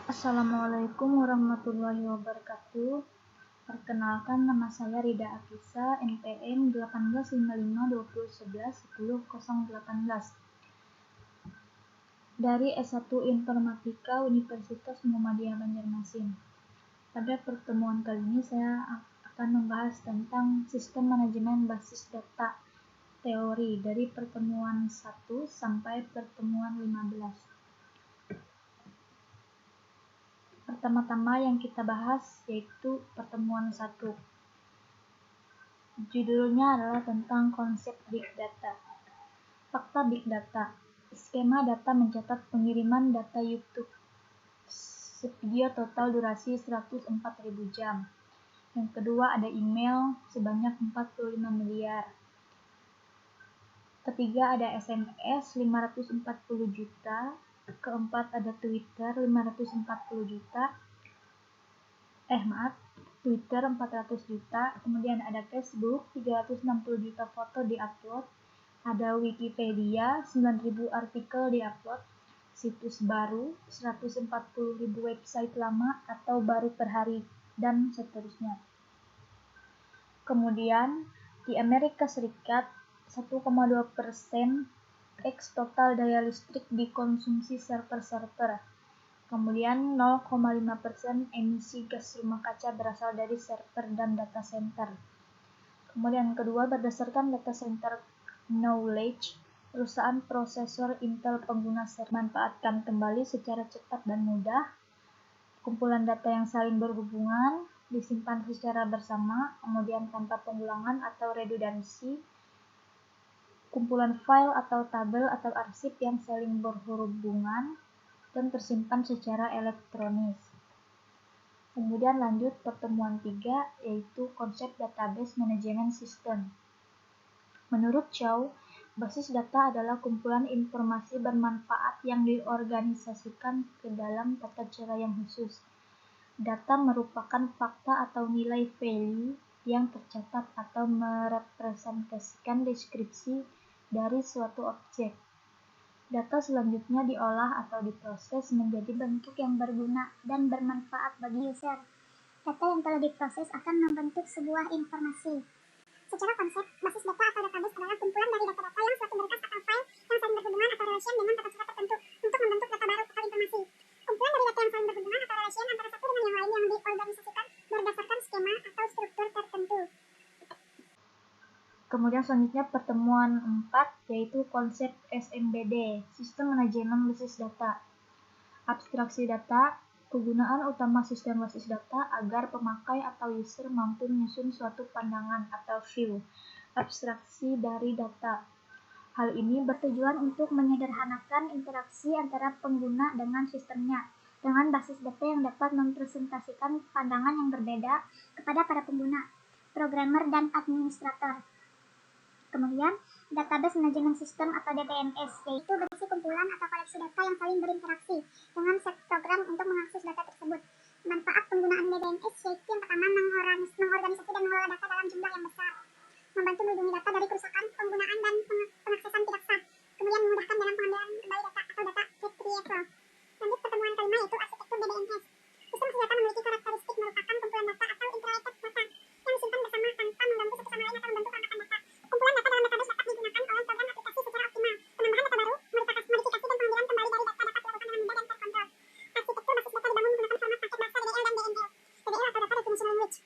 Assalamualaikum warahmatullahi wabarakatuh. Perkenalkan, nama saya Rida Afisa, NPM 185520111018 dari S1 Informatika Universitas Muhammadiyah Banjarmasin. Pada pertemuan kali ini saya akan membahas tentang sistem manajemen basis data teori dari pertemuan 1 sampai pertemuan 15. Pertama-tama yang kita bahas yaitu pertemuan 1. Judulnya adalah tentang konsep Big Data. Fakta Big Data. Skema data mencatat pengiriman data YouTube video total durasi 104.000 jam. Yang kedua ada email sebanyak 45 miliar. Ketiga ada SMS 540 juta. Keempat ada Twitter 540 juta. Twitter 400 juta. Kemudian ada Facebook 360 juta foto diupload. Ada Wikipedia 9.000 artikel diupload. Situs baru 140.000 website lama atau baru per hari, dan seterusnya. Kemudian di Amerika Serikat 1,2% X total daya listrik dikonsumsi server-server. Kemudian 0,5% emisi gas rumah kaca berasal dari server dan data center. Kemudian kedua, berdasarkan data center knowledge, perusahaan prosesor Intel pengguna server manfaatkan kembali secara cepat dan mudah kumpulan data yang saling berhubungan, disimpan secara bersama, kemudian tanpa pengulangan atau redundansi, kumpulan file atau tabel atau arsip yang saling berhubungan dan tersimpan secara elektronis. Kemudian lanjut pertemuan 3, yaitu konsep database management system. Menurut Chow, basis data adalah kumpulan informasi bermanfaat yang diorganisasikan ke dalam tata cara yang khusus. Data merupakan fakta atau nilai value yang tercatat atau merepresentasikan deskripsi dari suatu objek. Data selanjutnya diolah atau diproses menjadi bentuk yang berguna dan bermanfaat bagi user. Data yang telah diproses akan membentuk sebuah informasi. Secara konsep, basis data atau database adalah kumpulan dari data-data yang suatu berkas atau file yang saling berhubungan atau relation dengan tata cara tertentu untuk membentuk data baru atau informasi. Kumpulan dari data yang saling berhubungan atau relation antara satu dengan yang lain yang diorganisasikan berdasarkan skema atau struktur tertentu. Kemudian selanjutnya pertemuan 4, yaitu konsep SMBD, Sistem Manajemen Basis Data. Abstraksi data, kegunaan utama sistem basis data agar pemakai atau user mampu menyusun suatu pandangan atau view abstraksi dari data. Hal ini bertujuan untuk menyederhanakan interaksi antara pengguna dengan sistemnya dengan basis data yang dapat mempresentasikan pandangan yang berbeda kepada para pengguna, programmer, dan administrator. Kemudian, Database Management System atau DBMS, yaitu berisi kumpulan atau koleksi data yang saling berinteraksi dengan set program untuk mengakses data tersebut. Manfaat penggunaan DBMS yaitu yang pertama, mengorganisasi dan mengelola data dalam jumlah yang besar, membantu melindungi data dari kerusakan, penggunaan, dan pengaksesan tidak sah, kemudian memudahkan dalam pengambilan kembali data atau data retrieval. Lanjut pertemuan kelima, yaitu arsitektur DBMS. Sistem data memiliki karakteristik merupakan kumpulan data atau interrelated data yang disimpan bersama tanpa mengganggu satu sama lain atau membentuk rangkaian data. Kumpulan data dalam database dapat digunakan oleh program aplikasi secara optimal. Penambahan data baru, modifikasi dan pengambilan kembali dari data dapat dilakukan dengan mudah dan terkontrol. Arsitektur basis data dibangun menggunakan format paket bahasa DDL dan DML. DDL atau Data Definition Language,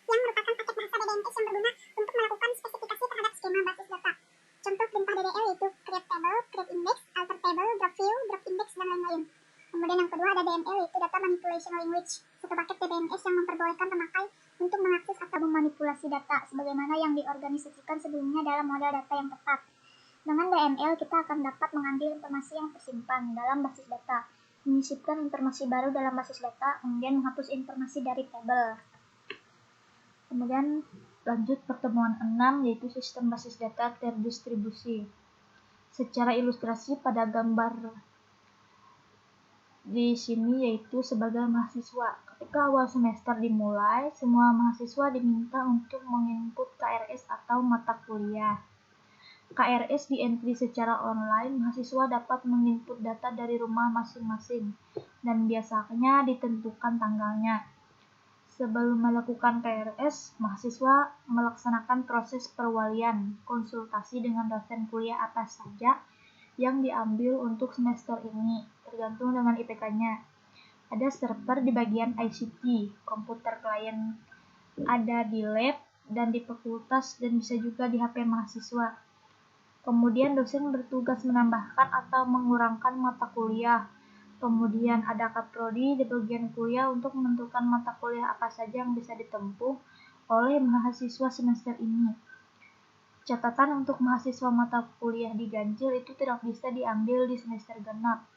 yang merupakan paket bahasa DBMS yang berguna untuk melakukan spesifikasi terhadap skema basis data. Contoh perintah DDL yaitu create table, create index, alter table, drop view, drop index, dan lain-lain. Kemudian yang kedua ada DML yaitu Data Manipulation Language, satu paket DBMS yang memperbolehkan pemakai untuk mengakses atau memanipulasi data sebagaimana yang diorganisasikan sebelumnya dalam model data yang tepat. Dengan DML kita akan dapat mengambil informasi yang tersimpan dalam basis data, menyisipkan informasi baru dalam basis data, kemudian menghapus informasi dari tabel. Kemudian lanjut pertemuan 6, yaitu sistem basis data terdistribusi. Secara ilustrasi pada gambar di sini yaitu sebagai mahasiswa. Ketika awal semester dimulai, semua mahasiswa diminta untuk menginput KRS atau mata kuliah. KRS di-entry secara online, mahasiswa dapat menginput data dari rumah masing-masing, dan biasanya ditentukan tanggalnya. Sebelum melakukan KRS, mahasiswa melaksanakan proses perwalian, konsultasi dengan dosen kuliah apa saja yang diambil untuk semester ini, tergantung dengan IPK-nya. Ada server di bagian ICT, komputer klien ada di lab dan di fakultas, dan bisa juga di HP mahasiswa. Kemudian dosen bertugas menambahkan atau mengurangkan mata kuliah. Kemudian ada kaprodi di bagian kuliah untuk menentukan mata kuliah apa saja yang bisa ditempuh oleh mahasiswa semester ini. Catatan untuk mahasiswa mata kuliah diganjil itu tidak bisa diambil di semester genap.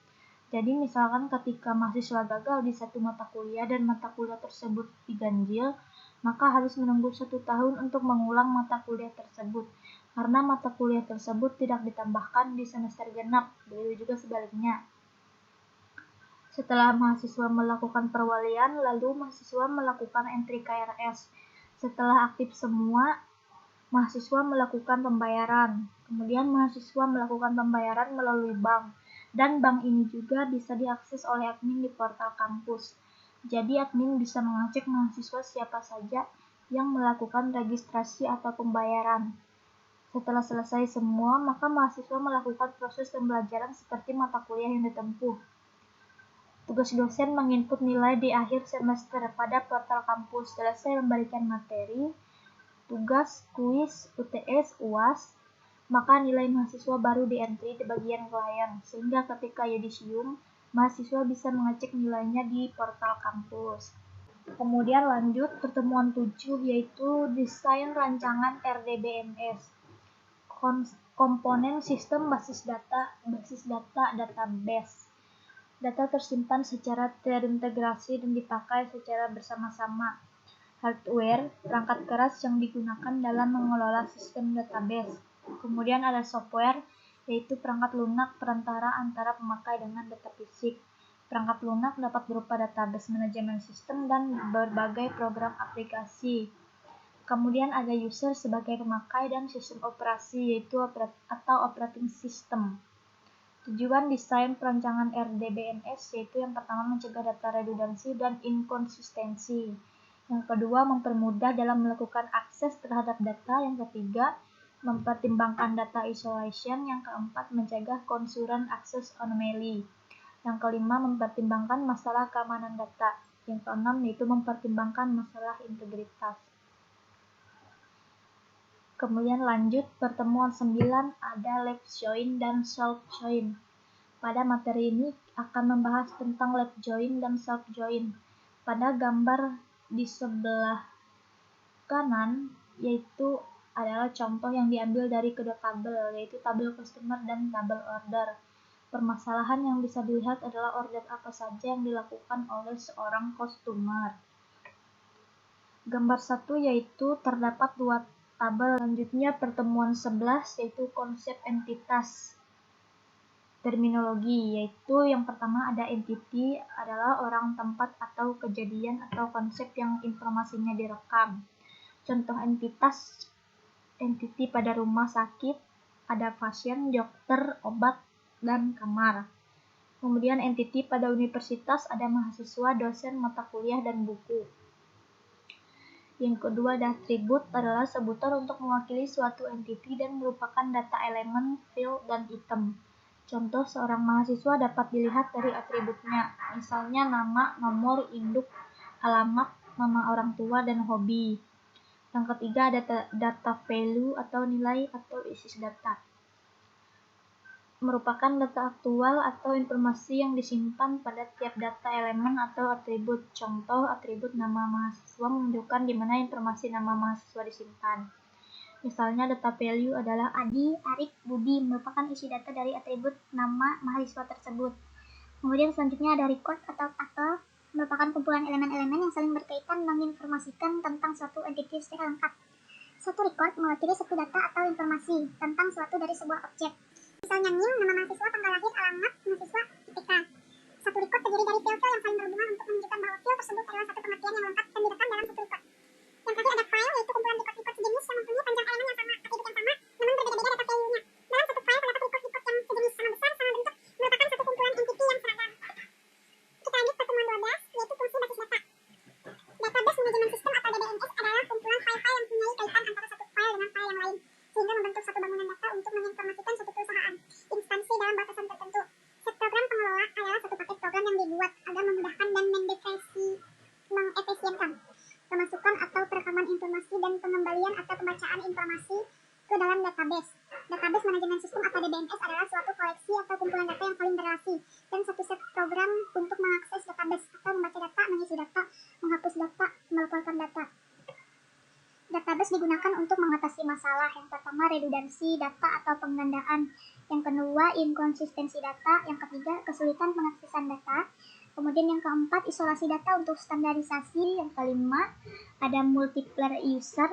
Jadi misalkan ketika mahasiswa gagal di satu mata kuliah dan mata kuliah tersebut diganjil, maka harus menunggu 1 tahun untuk mengulang mata kuliah tersebut, karena mata kuliah tersebut tidak ditambahkan di semester genap, begitu juga sebaliknya. Setelah mahasiswa melakukan perwalian, lalu mahasiswa melakukan entry KRS. Setelah aktif semua, mahasiswa melakukan pembayaran. Kemudian mahasiswa melakukan pembayaran melalui bank. Dan bank ini juga bisa diakses oleh admin di portal kampus. Jadi admin bisa mengecek mahasiswa siapa saja yang melakukan registrasi atau pembayaran. Setelah selesai semua, maka mahasiswa melakukan proses pembelajaran seperti mata kuliah yang ditempuh. Tugas dosen menginput nilai di akhir semester pada portal kampus. Selesai memberikan materi, tugas, kuis, UTS, UAS, maka nilai mahasiswa baru di-entry di bagian klien, sehingga ketika yudisium, mahasiswa bisa mengecek nilainya di portal kampus. Kemudian lanjut pertemuan 7, yaitu desain rancangan RDBMS. Komponen sistem basis data, database. Data tersimpan secara terintegrasi dan dipakai secara bersama-sama. Hardware, perangkat keras yang digunakan dalam mengelola sistem database. Kemudian ada software, yaitu perangkat lunak perantara antara pemakai dengan data fisik. Perangkat lunak dapat berupa database manajemen sistem dan berbagai program aplikasi. Kemudian ada user sebagai pemakai dan sistem operasi, yaitu operating system. Tujuan desain perancangan RDBMS yaitu yang pertama mencegah data redundansi dan inkonsistensi. Yang kedua, mempermudah dalam melakukan akses terhadap data. Yang ketiga, mempertimbangkan data isolation. Yang keempat, mencegah concurrent access anomaly. Yang kelima, mempertimbangkan masalah keamanan data. Yang keenam, yaitu mempertimbangkan masalah integritas. Kemudian lanjut pertemuan 9, ada left join dan self join. Pada materi ini akan membahas tentang left join dan self join. Pada gambar di sebelah kanan yaitu adalah contoh yang diambil dari kedua tabel, yaitu tabel customer dan tabel order. Permasalahan yang bisa dilihat adalah order apa saja yang dilakukan oleh seorang customer. Gambar 1 yaitu terdapat 2 tabel. Selanjutnya pertemuan 11 yaitu konsep entitas. Terminologi, yaitu yang pertama ada entity adalah orang, tempat, atau kejadian atau konsep yang informasinya direkam. Contoh entitas, entity pada rumah sakit, ada pasien, dokter, obat, dan kamar. Kemudian entity pada universitas ada mahasiswa, dosen, mata kuliah, dan buku. Yang kedua ada atribut adalah sebutan untuk mewakili suatu entity dan merupakan data elemen, field, dan item. Contoh seorang mahasiswa dapat dilihat dari atributnya, misalnya nama, nomor, induk, alamat, nama orang tua, dan hobi. Yang ketiga ada data value atau nilai atau isi data. Merupakan data aktual atau informasi yang disimpan pada tiap data elemen atau atribut. Contoh atribut nama mahasiswa menunjukkan di mana informasi nama mahasiswa disimpan. Misalnya data value adalah Adi, Arif, Budi, merupakan isi data dari atribut nama mahasiswa tersebut. Kemudian selanjutnya ada record atau table, merupakan kumpulan elemen-elemen yang saling berkaitan dan menginformasikan tentang suatu entity secara lengkap. Suatu record mewakili suatu data atau informasi tentang suatu dari sebuah objek. Misalnya NIM, nama mahasiswa, tanggal lahir, alamat, mahasiswa, IPK. Satu record terdiri dari file-file yang saling berhubungan untuk menunjukkan bahwa file tersebut adalah satu pengertian yang lengkap dan direkam dalam satu record. Yang terakhir ada file, yaitu kumpulan record-record sejenis yang mempunyai panjang elemen yang sama, atribut yang sama, namun berbeda-beda data value-nya. dibuat agar memudahkan dan mengefisienkan pemasukan atau perekaman informasi dan pengembalian atau pembacaan informasi ke dalam database. Database manajemen sistem atau DBMS adalah suatu koleksi atau kumpulan data yang saling berrelasi dan satu set program untuk mengakses database atau membaca data, mengisi data, menghapus data, melaporkan data. Database digunakan untuk mengatasi masalah. Yang pertama, redundansi data atau penggandaan. Yang kedua, inkonsistensi data. Yang ketiga, kesulitan pengaksesan data. Kemudian yang keempat, isolasi data untuk standarisasi. Yang kelima, ada multiple user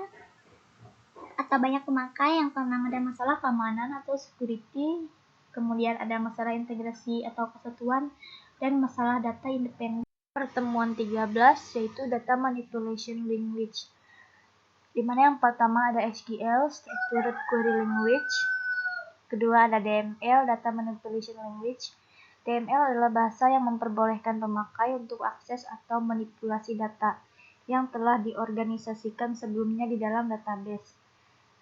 atau banyak pemakai. Yang keenam, ada masalah keamanan atau security. Kemudian ada masalah integrasi atau kesatuan dan masalah data independen. Pertemuan 13 yaitu data manipulation language, di mana yang pertama ada SQL, Structured Query Language. Kedua ada DML, Data Manipulation Language. DML adalah bahasa yang memperbolehkan pemakai untuk akses atau manipulasi data yang telah diorganisasikan sebelumnya di dalam database.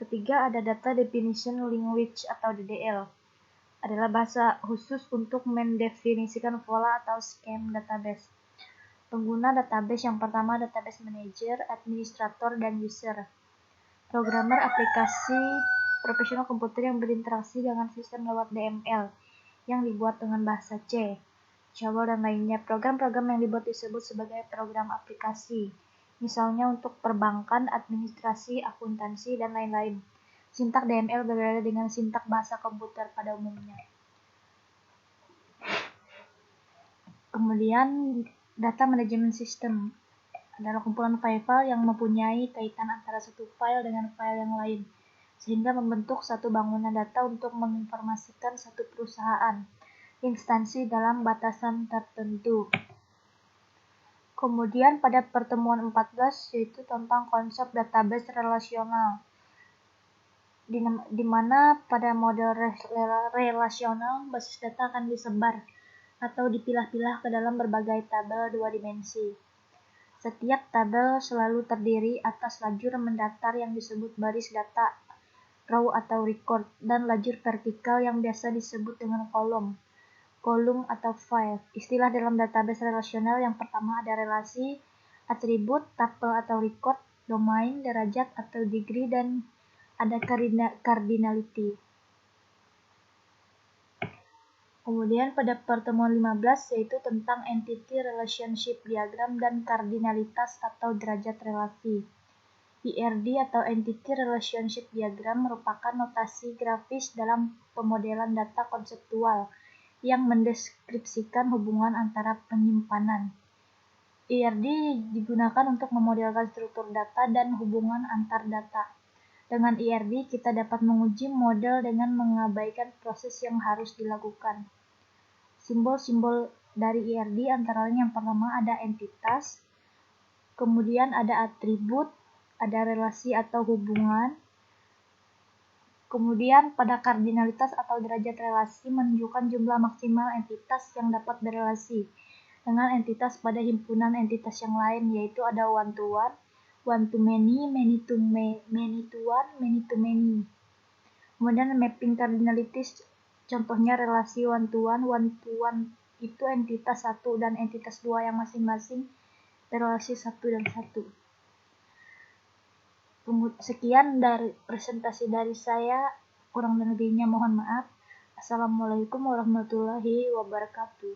Ketiga ada Data Definition Language atau DDL. Adalah bahasa khusus untuk mendefinisikan pola atau skema database. Pengguna database yang pertama database manager, administrator, dan user. Programmer aplikasi profesional komputer yang berinteraksi dengan sistem lewat DML yang dibuat dengan bahasa C, Java, dan lainnya. Program-program yang dibuat disebut sebagai program aplikasi, misalnya untuk perbankan, administrasi, akuntansi, dan lain-lain. Sintak DML berbeda dengan sintak bahasa komputer pada umumnya. Kemudian data management system adalah kumpulan file-file yang mempunyai kaitan antara satu file dengan file yang lain, sehingga membentuk satu bangunan data untuk menginformasikan satu perusahaan, instansi dalam batasan tertentu. Kemudian pada pertemuan 14 yaitu tentang konsep database relasional, di mana pada model relasional basis data akan disebar atau dipilah-pilah ke dalam berbagai tabel dua dimensi. Setiap tabel selalu terdiri atas lajur mendatar yang disebut baris data, row atau record, dan lajur vertikal yang biasa disebut dengan kolom atau file. Istilah dalam database relasional yang pertama ada relasi, atribut, tuple atau record, domain, derajat atau degree, dan ada cardinality. Kemudian pada pertemuan 15 yaitu tentang entity relationship diagram dan kardinalitas atau derajat relasi. IRD atau entity relationship diagram merupakan notasi grafis dalam pemodelan data konseptual yang mendeskripsikan hubungan antara penyimpanan. IRD digunakan untuk memodelkan struktur data dan hubungan antar data. Dengan IRD, kita dapat menguji model dengan mengabaikan proses yang harus dilakukan. Simbol-simbol dari IRD antara lain yang pertama ada entitas, kemudian ada atribut, ada relasi atau hubungan. Kemudian pada kardinalitas atau derajat relasi menunjukkan jumlah maksimal entitas yang dapat berelasi dengan entitas pada himpunan entitas yang lain, yaitu ada one to one, one to many, many to one, many to many. Kemudian mapping cardinalities, contohnya relasi one to one itu entitas 1 dan entitas 2 yang masing-masing relasi 1 dan 1. Sekian dari presentasi dari saya, kurang dan lebihnya mohon maaf. Assalamualaikum warahmatullahi wabarakatuh.